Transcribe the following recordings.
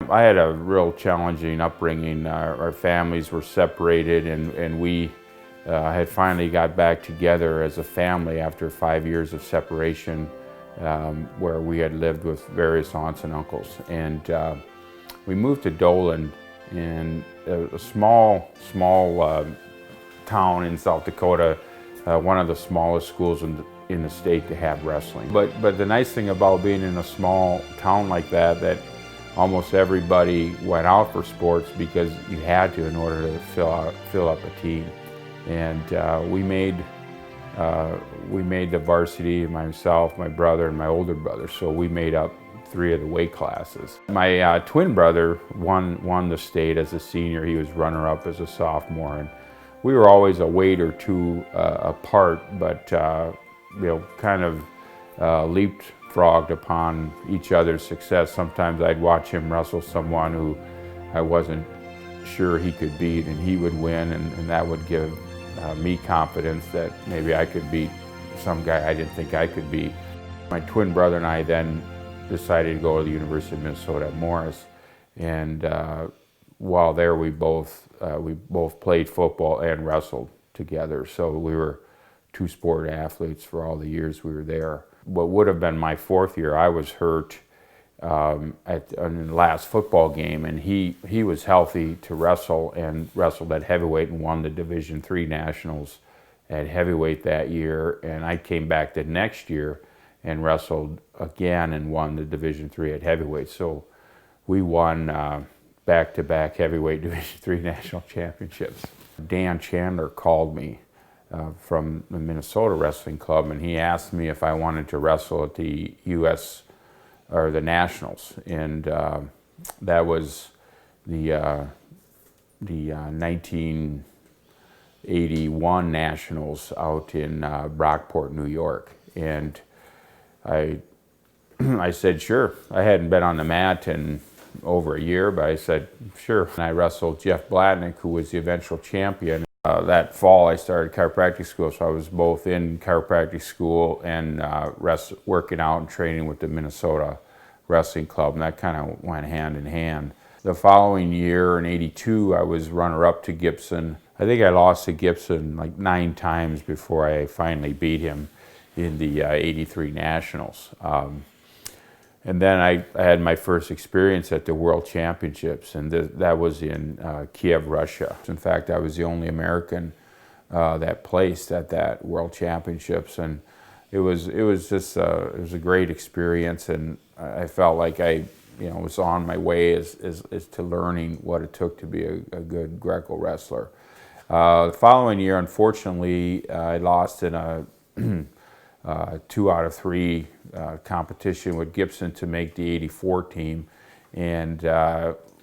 I had a real challenging upbringing. Our families were separated, and we had finally got back together as a family after 5 years of separation, where we had lived with various aunts and uncles. And we moved to Doland, in a small town in South Dakota, one of the smallest schools in the state to have wrestling. But the nice thing about being in a small town like that almost everybody went out for sports because you had to in order to fill up a team. And we made the varsity, myself, my brother, and my older brother, so we made up 3 of the weight classes. My twin brother won the state as a senior. He was runner-up as a sophomore, and we were always a weight or 2 apart, but kind of leapfrogged upon each other's success. Sometimes I'd watch him wrestle someone who I wasn't sure he could beat, and he would win, and that would give me confidence that maybe I could beat some guy I didn't think I could beat. My twin brother and I then decided to go to the University of Minnesota at Morris, and while there we both played football and wrestled together, so we were 2-sport athletes for all the years we were there. What would have been my 4th year, I was hurt in the last football game, and he was healthy to wrestle and wrestled at heavyweight and won the Division III Nationals at heavyweight that year. And I came back the next year and wrestled again and won the Division III at heavyweight. So we won back-to-back heavyweight Division III national championships. Dan Chandler called me from the Minnesota Wrestling Club, and he asked me if I wanted to wrestle at the U.S. or the Nationals, and that was the 1981 Nationals out in Brockport, New York. And I said sure. I hadn't been on the mat in over a year, but I said sure. And I wrestled Jeff Blatnick, who was the eventual champion. That fall I started chiropractic school, so I was both in chiropractic school and working out and training with the Minnesota Wrestling Club, and that kind of went hand in hand. The following year, in '82, I was runner-up to Gibson. I think I lost to Gibson like 9 times before I finally beat him in the '83 Nationals. And then I had my first experience at the World Championships, and that was in Kiev, Russia. In fact, I was the only American that placed at that World Championships, and it was a great experience, and I felt like I was on my way as to learning what it took to be a good Greco wrestler. The following year, unfortunately, I lost in a 2 out of 3 competition with Gibson to make the '84 team, and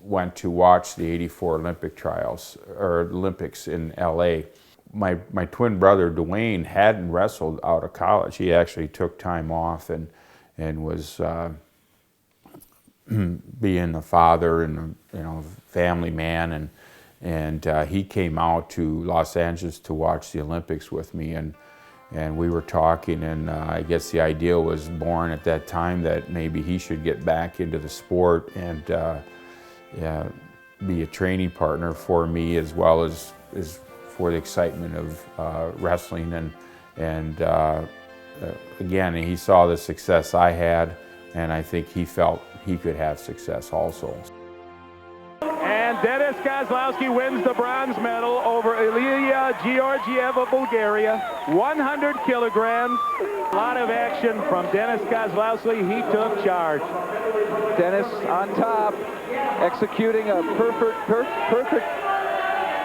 went to watch the '84 Olympics in LA. My twin brother Duane hadn't wrestled out of college. He actually took time off and was being a father and family man, and he came out to Los Angeles to watch the Olympics with me, and we were talking, and I guess the idea was born at that time that maybe he should get back into the sport and be a training partner for me, as well as for the excitement of wrestling. And again, he saw the success I had, and I think he felt he could have success also. And Dennis Koslowski wins the bronze medal over Ilya Georgiev of Bulgaria, 100 kilograms. A lot of action from Dennis Koslowski. He took charge. Dennis on top, executing a perfect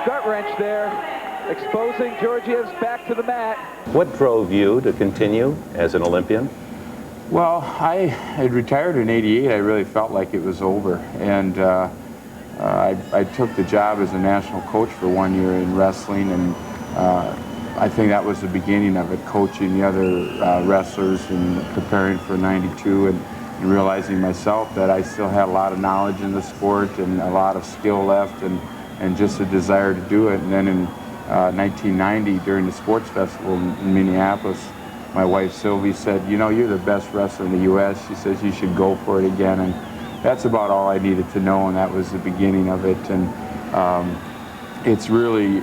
gut wrench there, exposing Georgiev's back to the mat. What drove you to continue as an Olympian? Well, I had retired in '88. I really felt like it was over, and I took the job as a national coach for 1 year in wrestling, and I think that was the beginning of it, coaching the other wrestlers and preparing for '92, and realizing myself that I still had a lot of knowledge in the sport and a lot of skill left, and just a desire to do it. And then in 1990, during the sports festival in Minneapolis, my wife Sylvie said, "You know, you're the best wrestler in the U.S." She says, "You should go for it again." that's about all I needed to know, and that was the beginning of it. And it's really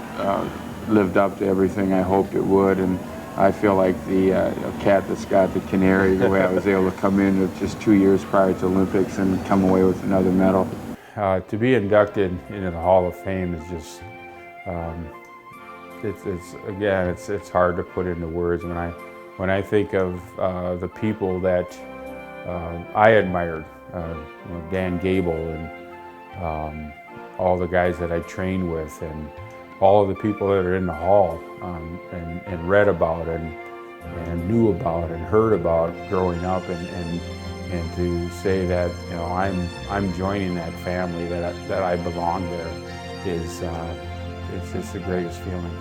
lived up to everything I hoped it would, and I feel like the cat that's got the canary, the way I was able to come in with just 2 years prior to Olympics and come away with another medal. To be inducted into the Hall of Fame is just, it's hard to put into words. When I think of the people that I admired, Dan Gable and all the guys that I trained with, and all of the people that are in the hall and read about and knew about and heard about growing up, and to say that I'm joining that family, that I belong there, is it's the greatest feeling.